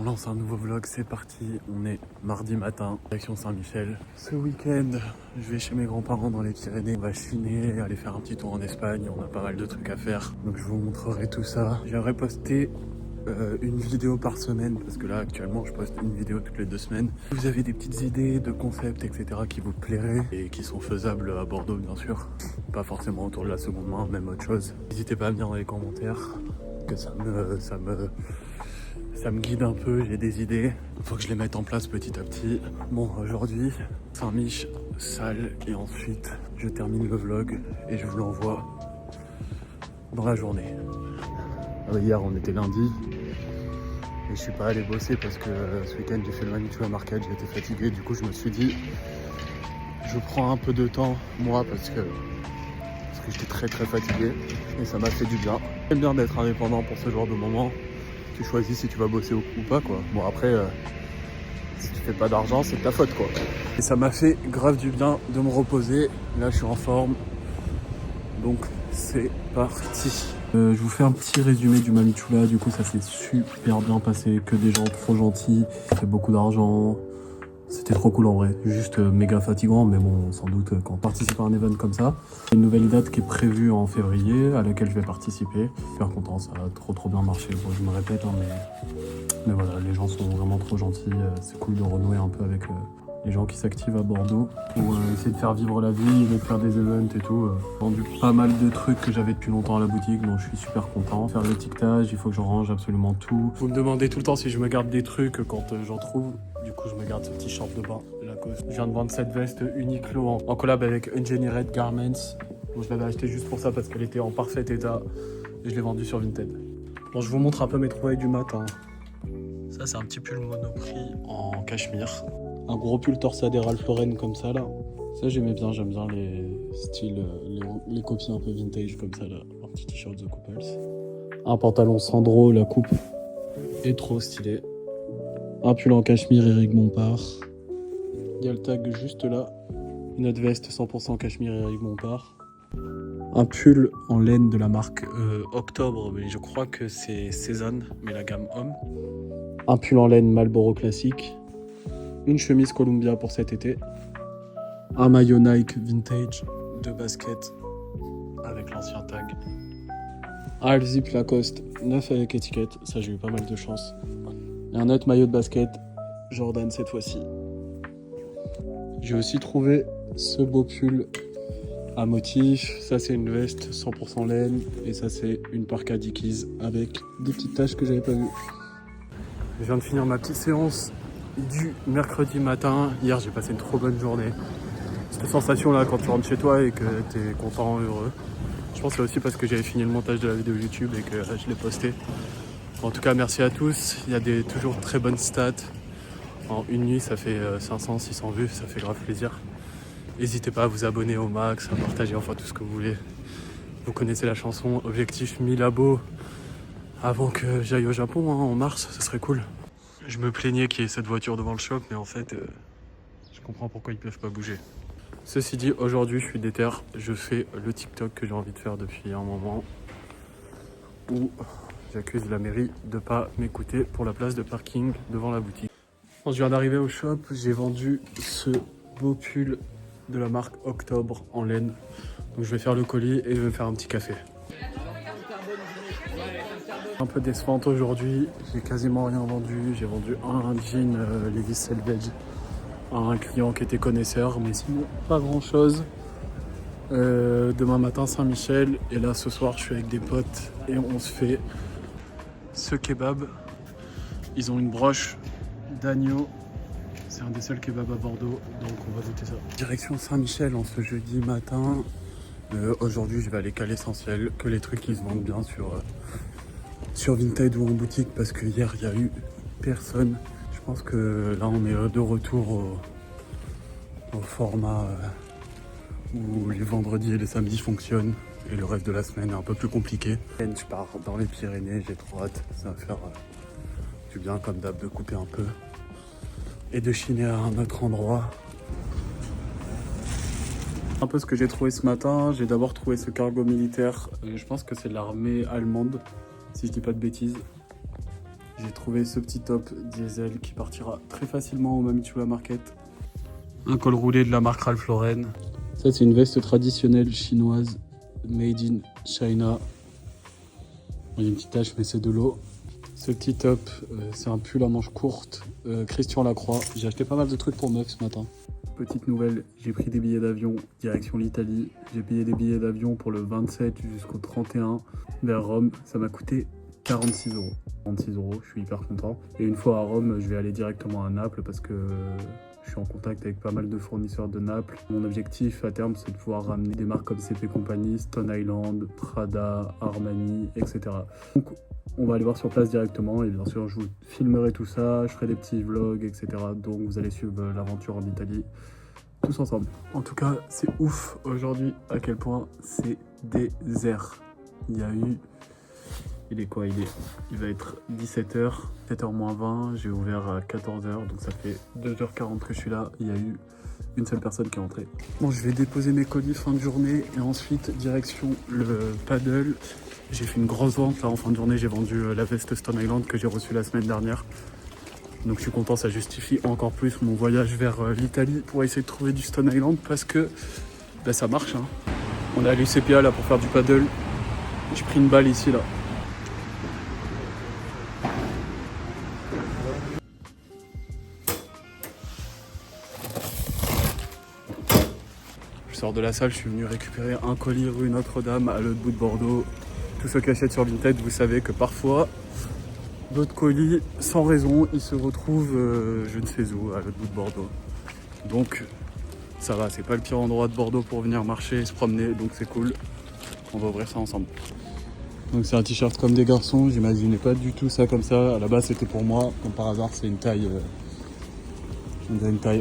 On lance un nouveau vlog, c'est parti. On est mardi matin, direction Saint-Michel. Ce week-end, je vais chez mes grands-parents dans les Pyrénées. On va chiner, aller faire un petit tour en Espagne. On a pas mal de trucs à faire. Donc je vous montrerai tout ça. J'aimerais poster une vidéo par semaine parce que là actuellement je poste une vidéo toutes les 2 semaines. Si vous avez des petites idées de concepts etc qui vous plairaient et qui sont faisables à Bordeaux bien sûr, pas forcément autour de la seconde main, même autre chose, n'hésitez pas à me dire dans les commentaires que ça me guide un peu, j'ai des idées. Il faut que je les mette en place petit à petit. Bon, aujourd'hui, Saint-Mich, salle, et ensuite, je termine le vlog et je vous l'envoie dans la journée. Hier, on était lundi et je suis pas allé bosser parce que ce week-end, j'ai fait le Manitou Market, j'étais fatigué. Du coup, je me suis dit, je prends un peu de temps, moi, parce que j'étais très fatigué et ça m'a fait du bien. J'aime bien d'être indépendant pour ce genre de moment. Tu choisis si tu vas bosser ou pas quoi. Bon après, si tu fais pas d'argent, c'est de ta faute quoi. Et ça m'a fait grave du bien de me reposer. Là je suis en forme. Donc c'est parti. Je vous fais un petit résumé du Mamichula. Du coup ça s'est super bien passé. Que des gens trop gentils. Ça fait beaucoup d'argent. C'était trop cool en vrai, juste méga fatigant, mais bon, sans doute quand on participe à un event comme ça. Une nouvelle date qui est prévue en février, à laquelle je vais participer. Super content, ça a trop bien marché. Bon, je me répète, hein, mais voilà, les gens sont vraiment trop gentils. C'est cool de renouer un peu avec les gens qui s'activent à Bordeaux pour essayer de faire vivre la vie, de faire des events et tout. J'ai vendu pas mal de trucs que j'avais depuis longtemps à la boutique, donc je suis super content. Faire l'étiquetage, il faut que je range absolument tout. Vous me demandez tout le temps si je me garde des trucs quand j'en trouve. Du coup, je me garde ce petit short de bain, Lacoste. Je viens de vendre cette veste Uniqlo en collab avec Engineered Garments. Bon, je l'avais acheté juste pour ça parce qu'elle était en parfait état et je l'ai vendue sur Vinted. Bon, je vous montre un peu mes trouvailles du matin. Ça, c'est un petit pull Monoprix en cachemire. Un gros pull torsadé Ralph Lauren comme ça, là. Ça, j'aime bien les styles, les copies un peu vintage comme ça, là. Un petit t-shirt The Couples. Un pantalon Sandro, la coupe est trop stylée. Un pull en cachemire Éric Montpart. Il y a le tag juste là. Une autre veste 100% cachemire Éric Montpart. Un pull en laine de la marque Octobre, mais je crois que c'est Cézanne, mais la gamme homme. Un pull en laine Marlboro classique. Une chemise Columbia pour cet été. Un maillot Nike vintage de basket avec l'ancien tag. Un half zip Lacoste neuf avec étiquette, ça j'ai eu pas mal de chance. Et un autre maillot de basket, Jordan cette fois-ci. J'ai aussi trouvé ce beau pull à motif. Ça c'est une veste 100% laine. Et ça c'est une parka Dickies avec des petites taches que j'avais pas vues. Je viens de finir ma petite séance du mercredi matin. Hier j'ai passé une trop bonne journée. Cette sensation là quand tu rentres chez toi et que t'es content, heureux. Je pense que c'est aussi parce que j'avais fini le montage de la vidéo YouTube et que je l'ai posté. En tout cas, merci à tous. Il y a toujours très bonnes stats. En une nuit, ça fait 500, 600 vues. Ça fait grave plaisir. N'hésitez pas à vous abonner au max, à partager enfin tout ce que vous voulez. Vous connaissez la chanson. Objectif 1000 abos avant que j'aille au Japon en mars. Ce serait cool. Je me plaignais qu'il y ait cette voiture devant le shop, mais en fait, je comprends pourquoi ils peuvent pas bouger. Ceci dit, aujourd'hui, je suis déter. Je fais le TikTok que j'ai envie de faire depuis un moment. Où j'accuse la mairie de ne pas m'écouter pour la place de parking devant la boutique. Quand je viens d'arriver au shop, j'ai vendu ce beau pull de la marque Octobre en laine. Donc je vais faire le colis et je vais me faire un petit café. Un peu décevante aujourd'hui, j'ai quasiment rien vendu. J'ai vendu un jean Levi's Selvage à un client qui était connaisseur, mais sinon pas grand chose. Demain matin Saint-Michel et là ce soir je suis avec des potes et on se fait ce kebab. Ils ont une broche d'agneau, c'est un des seuls kebabs à Bordeaux, donc on va goûter ça. Direction Saint-Michel en ce jeudi matin. Aujourd'hui je vais aller qu'à l'essentiel, que les trucs qui se vendent bien sur Vinted ou en boutique parce que hier il n'y a eu personne. Je pense que là on est de retour au format où les vendredis et les samedis fonctionnent et le reste de la semaine est un peu plus compliqué. Je pars dans les Pyrénées, j'ai trop hâte, ça va faire du bien comme d'hab de couper un peu et de chiner à un autre endroit. Un peu ce que j'ai trouvé ce matin, j'ai d'abord trouvé ce cargo militaire, je pense que c'est l'armée allemande, si je dis pas de bêtises. J'ai trouvé ce petit top diesel qui partira très facilement au Mamitula Market. Un col roulé de la marque Ralph Lauren. Ça, c'est une veste traditionnelle chinoise, made in China. Il y a une petite tache, mais c'est de l'eau. Ce petit top, c'est un pull à manches courtes, Christian Lacroix. J'ai acheté pas mal de trucs pour meuf ce matin. Petite nouvelle, j'ai pris des billets d'avion direction l'Italie. J'ai payé des billets d'avion pour le 27 jusqu'au 31 vers Rome. Ça m'a coûté 46 euros. 46 euros, je suis hyper content. Et une fois à Rome, je vais aller directement à Naples parce que je suis en contact avec pas mal de fournisseurs de Naples. Mon objectif à terme, c'est de pouvoir ramener des marques comme CP Company, Stone Island, Prada, Armani, etc. Donc, on va aller voir sur place directement et bien sûr, je vous filmerai tout ça, je ferai des petits vlogs, etc. Donc, vous allez suivre l'aventure en Italie tous ensemble. En tout cas, c'est ouf aujourd'hui à quel point c'est désert. Il y a eu... Il est quoi? Il va être 17h, 7h moins 20, j'ai ouvert à 14h, donc ça fait 2h40 que je suis là. Il y a eu une seule personne qui est entrée. Bon, je vais déposer mes colis fin de journée et ensuite direction le paddle. J'ai fait une grosse vente là en fin de journée, j'ai vendu la veste Stone Island que j'ai reçue la semaine dernière. Donc je suis content, ça justifie encore plus mon voyage vers l'Italie pour essayer de trouver du Stone Island parce que bah, ça marche. Hein. On est à l'UCPA là pour faire du paddle. J'ai pris une balle ici là. Je sors de la salle, je suis venu récupérer un colis rue Notre-Dame à l'autre bout de Bordeaux. Tous ceux qui achètent sur Vinted, vous savez que parfois, d'autres colis, sans raison, ils se retrouvent je ne sais où, à l'autre bout de Bordeaux. Donc, ça va, c'est pas le pire endroit de Bordeaux pour venir marcher et se promener, donc c'est cool. On va ouvrir ça ensemble. Donc c'est un t-shirt comme des garçons, j'imaginais pas du tout ça comme ça. À la base, c'était pour moi, comme par hasard, c'est une taille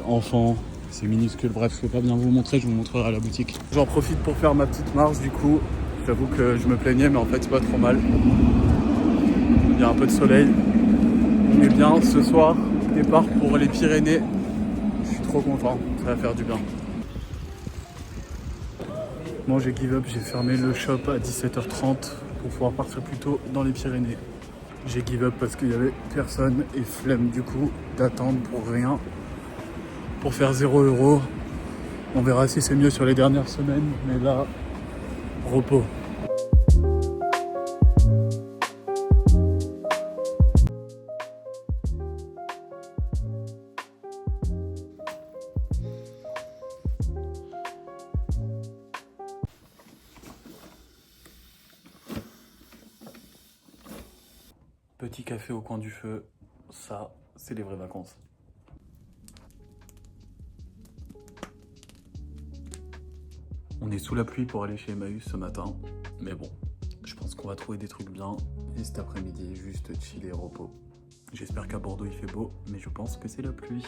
enfant. C'est minuscule, bref, je peux pas bien vous montrer, je vous montrerai à la boutique. J'en profite pour faire ma petite marche du coup. J'avoue que je me plaignais, mais en fait c'est pas trop mal. Il y a un peu de soleil. On est bien ce soir, départ pour les Pyrénées. Je suis trop content, ça va faire du bien. Bon, j'ai give up, j'ai fermé le shop à 17h30 pour pouvoir partir plus tôt dans les Pyrénées. J'ai give up parce qu'il y avait personne et flemme du coup d'attendre pour rien. Pour faire 0 €. On verra si c'est mieux sur les dernières semaines, mais là, repos. Petit café au coin du feu, ça, c'est les vraies vacances. On est sous la pluie pour aller chez Emmaüs ce matin, mais bon, je pense qu'on va trouver des trucs bien. Et cet après-midi, juste chill et repos. J'espère qu'à Bordeaux il fait beau, mais je pense que c'est la pluie.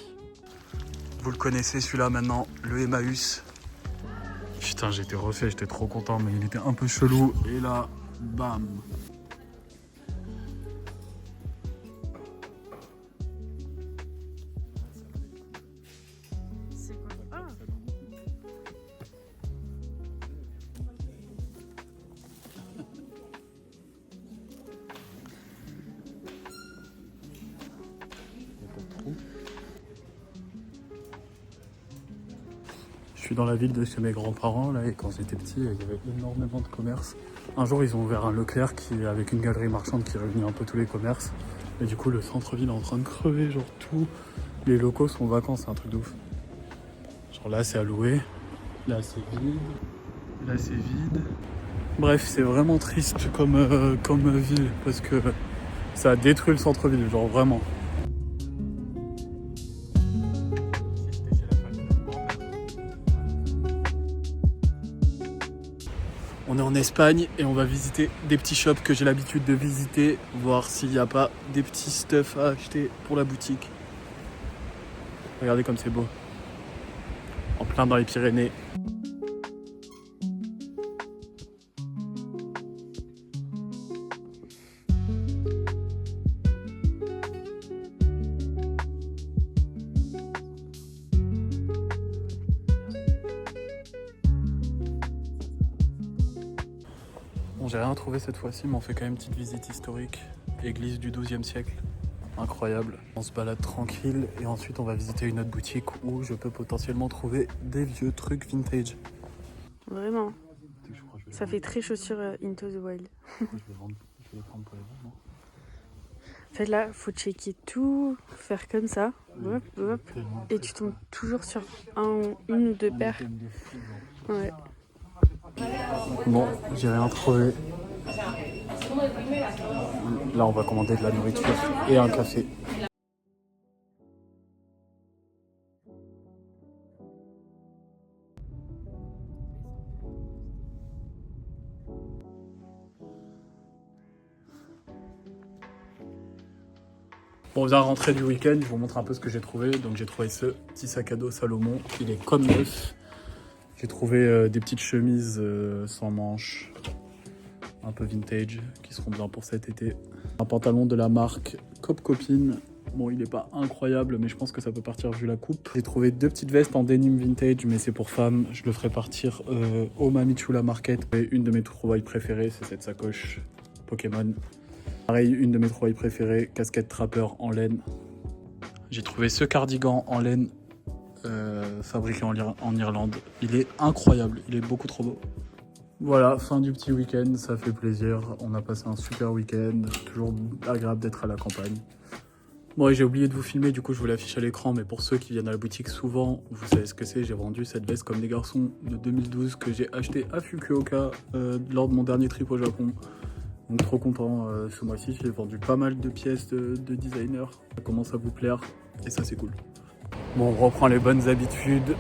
Vous le connaissez celui-là maintenant, le Emmaüs. Putain, j'étais refait, j'étais trop content, mais il était un peu chelou. Et là, bam. Je suis dans la ville de chez mes grands-parents là et quand j'étais petit, il y avait énormément de commerces. Un jour, ils ont ouvert un Leclerc avec une galerie marchande qui réunit un peu tous les commerces. Et du coup, le centre-ville est en train de crever, genre tous les locaux sont en vacances, c'est un truc de ouf. Genre là, c'est à louer, là, c'est vide, là, c'est vide. Bref, c'est vraiment triste comme ville parce que ça a détruit le centre-ville, genre vraiment. On est en Espagne et on va visiter des petits shops que j'ai l'habitude de visiter, voir s'il n'y a pas des petits stuff à acheter pour la boutique. Regardez comme c'est beau. En plein dans les Pyrénées. Bon, j'ai rien trouvé cette fois-ci, mais on fait quand même une petite visite historique. Église du XIIe siècle. incroyable. On se balade tranquille et ensuite on va visiter une autre boutique où je peux potentiellement trouver des vieux trucs vintage. Vraiment. Ça fait très chaussure Into the Wild. Je vais les prendre pour les vendre, non? En fait là, faut checker tout, faire comme ça, hop, hop, et tu tombes toujours sur une ou deux paires. Ouais. Bon, j'ai rien trouvé. Là, on va commander de la nourriture et un café. Bon, on vient rentrer du week-end, je vous montre un peu ce que j'ai trouvé. Donc j'ai trouvé ce petit sac à dos Salomon, il est comme neuf. J'ai trouvé des petites chemises sans manches, un peu vintage, qui seront bien pour cet été. Un pantalon de la marque Cop Copine. Bon, il est pas incroyable, mais je pense que ça peut partir vu la coupe. J'ai trouvé 2 petites vestes en denim vintage, mais c'est pour femmes. Je le ferai partir au Mamichula Market. Et une de mes trouvailles préférées, c'est cette sacoche Pokémon. Pareil, une de mes trouvailles préférées, casquette trapper en laine. J'ai trouvé ce cardigan en laine fabriqué en Irlande. Il est incroyable, il est beaucoup trop beau. Voilà, fin du petit week-end, ça fait plaisir. On a passé un super week-end, toujours agréable d'être à la campagne. Bon, et j'ai oublié de vous filmer, du coup je vous l'affiche à l'écran, mais pour ceux qui viennent à la boutique souvent, vous savez ce que c'est. J'ai vendu cette veste comme des garçons de 2012 que j'ai acheté à Fukuoka lors de mon dernier trip au Japon. Donc trop content ce mois-ci, j'ai vendu pas mal de pièces de designer. Ça commence à vous plaire et ça c'est cool. Bon, on reprend les bonnes habitudes.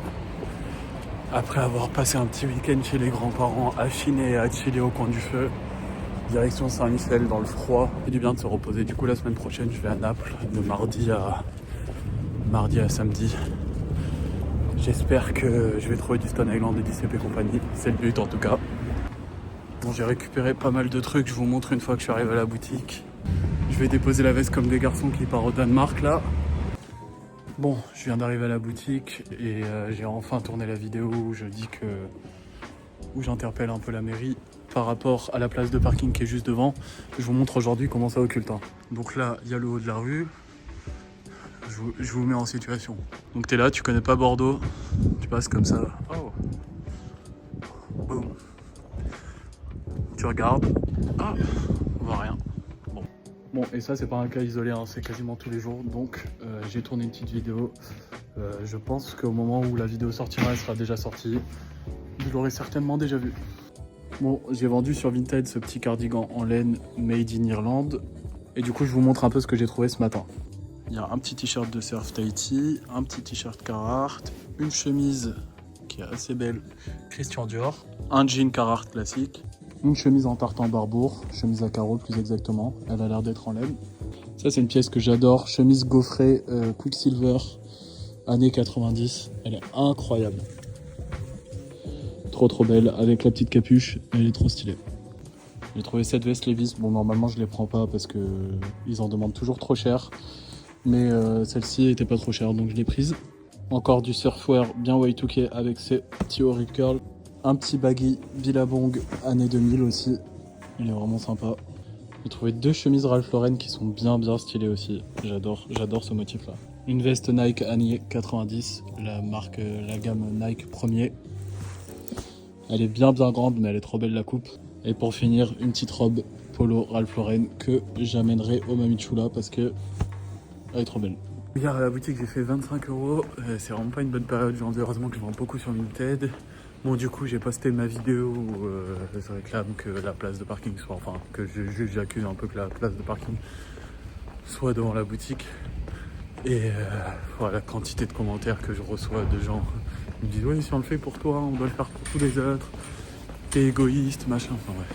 Après avoir passé un petit week-end chez les grands-parents, à chiner et à chiller au coin du feu, direction Saint-Michel dans le froid. C'est du bien de se reposer. Du coup la semaine prochaine je vais à Naples de mardi à samedi. J'espère que je vais trouver du Stone Island et du CP compagnie. C'est le but en tout cas. Bon, j'ai récupéré pas mal de trucs, je vous montre une fois que je suis arrivé à la boutique. Je vais déposer la veste comme des garçons qui part au Danemark là. Bon, je viens d'arriver à la boutique et j'ai enfin tourné la vidéo où je dis que... où j'interpelle un peu la mairie par rapport à la place de parking qui est juste devant. Je vous montre aujourd'hui comment ça occulte. Donc là, il y a le haut de la rue. Je vous mets en situation. Donc t'es là, tu connais pas Bordeaux, tu passes comme ça. Oh. Boum. Tu regardes, ah, on voit rien. Bon, et ça c'est pas un cas isolé, hein, c'est quasiment tous les jours, donc j'ai tourné une petite vidéo. Je pense qu'au moment où la vidéo sortira, elle sera déjà sortie. Vous l'aurez certainement déjà vu. Bon, j'ai vendu sur Vinted ce petit cardigan en laine made in Irlande. Et du coup, je vous montre un peu ce que j'ai trouvé ce matin. Il y a un petit t-shirt de surf Tahiti, un petit t-shirt Carhartt, une chemise qui est assez belle, Christian Dior, un jean Carhartt classique, une chemise en tartan Barbour, chemise à carreaux plus exactement, elle a l'air d'être en laine. Ça c'est une pièce que j'adore, chemise gaufrée Quicksilver, années 90, elle est incroyable. Trop belle, avec la petite capuche, elle est trop stylée. J'ai trouvé cette veste Levi's, bon normalement je les prends pas parce que ils en demandent toujours trop cher. Mais celle-ci était pas trop chère donc je l'ai prise. Encore du surfwear bien Y2K avec ses petits haut rip curl. Un petit baggy Billabong années 2000 aussi, il est vraiment sympa. J'ai trouvé 2 chemises Ralph Lauren qui sont bien stylées aussi, j'adore ce motif là. Une veste Nike années 90, la gamme Nike premier. Elle est bien grande mais elle est trop belle la coupe. Et pour finir, une petite robe polo Ralph Lauren que j'amènerai au Mamichula parce que elle est trop belle. Hier à la boutique j'ai fait 25 €, c'est vraiment pas une bonne période, heureusement que je vends beaucoup sur Vinted. Bon du coup j'ai posté ma vidéo où je réclame que la place de parking soit, enfin que j'accuse un peu que la place de parking soit devant la boutique. Et voilà, la quantité de commentaires que je reçois de gens qui me disent oui si on le fait pour toi, on doit le faire pour tous les autres, t'es égoïste, machin, enfin ouais.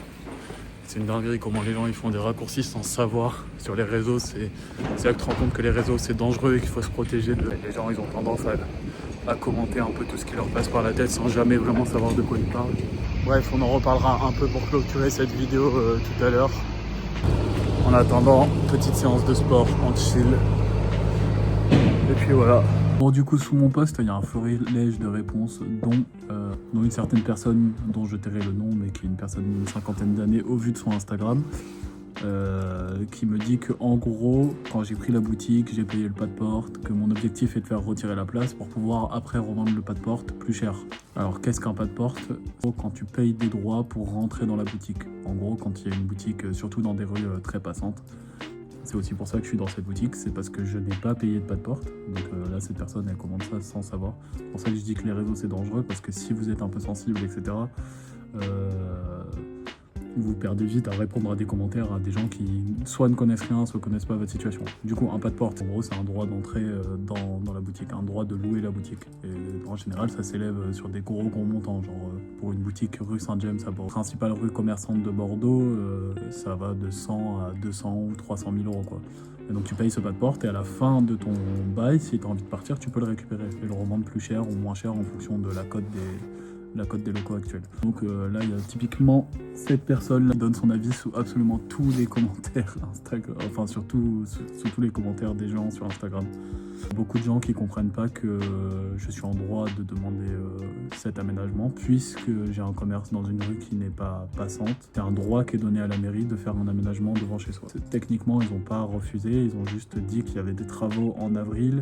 C'est une dinguerie comment les gens ils font des raccourcis sans savoir sur les réseaux. C'est là que tu te rends compte que les réseaux c'est dangereux et qu'il faut se protéger de. Les gens ils ont tendance à commenter un peu tout ce qui leur passe par la tête sans jamais vraiment savoir de quoi ils parlent. Bref, on en reparlera un peu pour clôturer cette vidéo tout à l'heure. En attendant, petite séance de sport en chill. Et puis voilà. Bon du coup sous mon post il y a un florilège de réponses dont une certaine personne dont je tairai le nom mais qui est une personne d'une 50aine d'années au vu de son Instagram. qui me dit que en gros, quand j'ai pris la boutique, j'ai payé le pas de porte, que mon objectif est de faire retirer la place pour pouvoir après revendre le pas de porte plus cher. Alors qu'est-ce qu'un pas de porte? Quand tu payes des droits pour rentrer dans la boutique. En gros, quand il y a une boutique, surtout dans des rues très passantes. C'est aussi pour ça que je suis dans cette boutique, c'est parce que je n'ai pas payé de pas de porte. Donc là, cette personne, elle commande ça sans savoir. C'est pour ça que je dis que les réseaux, c'est dangereux, parce que si vous êtes un peu sensible, etc., vous perdez vite à répondre à des commentaires à des gens qui soit ne connaissent rien, soit connaissent pas votre situation. Du coup, un pas de porte, en gros, c'est un droit d'entrée dans la boutique, un droit de louer la boutique. Et en général, ça s'élève sur des gros montants. Genre, pour une boutique rue Saint-James, à Bordeaux, principale rue commerçante de Bordeaux, ça va de 100 à 200 ou 300 000 euros, quoi. Et donc tu payes ce pas de porte et à la fin de ton bail, si tu as envie de partir, tu peux le récupérer et le revendre plus cher ou moins cher en fonction de la cote des locaux actuels. Donc là, il y a typiquement cette personne qui donne son avis sous absolument tous les commentaires Instagram, enfin surtout sous tous les commentaires des gens sur Instagram. Beaucoup de gens qui comprennent pas que je suis en droit de demander cet aménagement puisque j'ai un commerce dans une rue qui n'est pas passante. C'est un droit qui est donné à la mairie de faire un aménagement devant chez soi. Techniquement, ils n'ont pas refusé, ils ont juste dit qu'il y avait des travaux en avril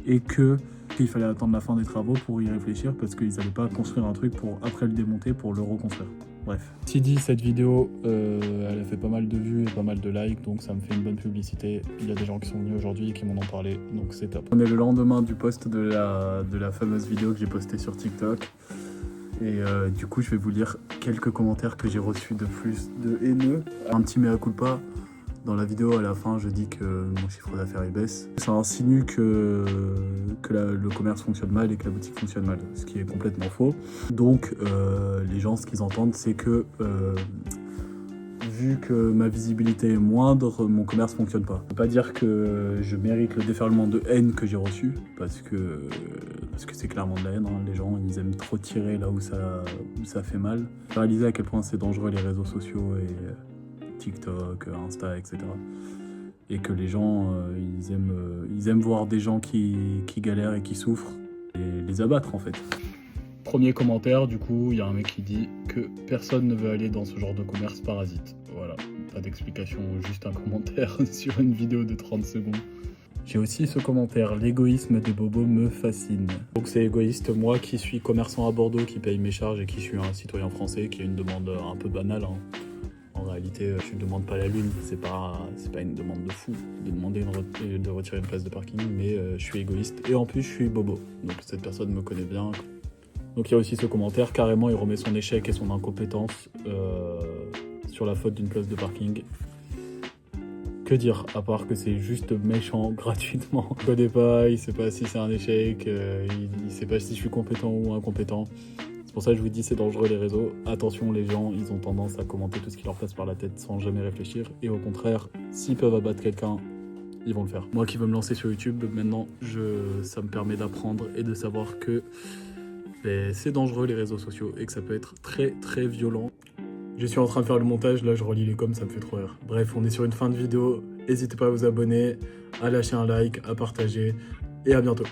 et qu'il fallait attendre la fin des travaux pour y réfléchir parce qu'ils n'allaient pas construire un truc pour après le démonter pour le reconstruire. Bref. Si dit, cette vidéo, elle a fait pas mal de vues et pas mal de likes, donc ça me fait une bonne publicité. Il y a des gens qui sont venus aujourd'hui et qui m'en ont parlé, donc c'est top. On est le lendemain du post de la fameuse vidéo que j'ai postée sur TikTok. Et du coup, je vais vous lire quelques commentaires que j'ai reçus de plus de haineux. Un petit mea culpa. Dans la vidéo, à la fin, je dis que mon chiffre d'affaires il baisse. Ça insinue que le commerce fonctionne mal et que la boutique fonctionne mal, ce qui est complètement faux. Donc, les gens, ce qu'ils entendent, c'est que vu que ma visibilité est moindre, mon commerce fonctionne pas. Je peux pas dire que je mérite le déferlement de haine que j'ai reçu, parce que c'est clairement de la haine. Hein. Les gens, ils aiment trop tirer là où ça fait mal. Réaliser à quel point c'est dangereux les réseaux sociaux et TikTok, Insta, etc. Et que les gens, ils aiment voir des gens qui galèrent et qui souffrent et les abattre en fait. Premier commentaire, du coup, il y a un mec qui dit que personne ne veut aller dans ce genre de commerce parasite. Voilà, pas d'explication, juste un commentaire sur une vidéo de 30 secondes. J'ai aussi ce commentaire, l'égoïsme des bobos me fascine. Donc c'est égoïste, moi qui suis commerçant à Bordeaux, qui paye mes charges et qui suis un citoyen français, qui a une demande un peu banale. Hein. En réalité, je ne demande pas la lune, c'est pas une demande de fou de demander de retirer une place de parking, mais je suis égoïste et en plus je suis bobo. Donc cette personne me connaît bien. Donc il y a aussi ce commentaire, carrément il remet son échec et son incompétence sur la faute d'une place de parking. Que dire, à part que c'est juste méchant gratuitement. Il ne connaît pas, il sait pas si c'est un échec, il sait pas si je suis compétent ou incompétent. C'est pour ça que je vous dis, c'est dangereux les réseaux. Attention, les gens, ils ont tendance à commenter tout ce qui leur passe par la tête sans jamais réfléchir. Et au contraire, s'ils peuvent abattre quelqu'un, ils vont le faire. Moi qui veux me lancer sur YouTube, maintenant, ça me permet d'apprendre et de savoir que c'est dangereux les réseaux sociaux et que ça peut être très très violent. Je suis en train de faire le montage, là je relis les coms, ça me fait trop rire. Bref, on est sur une fin de vidéo. N'hésitez pas à vous abonner, à lâcher un like, à partager et à bientôt.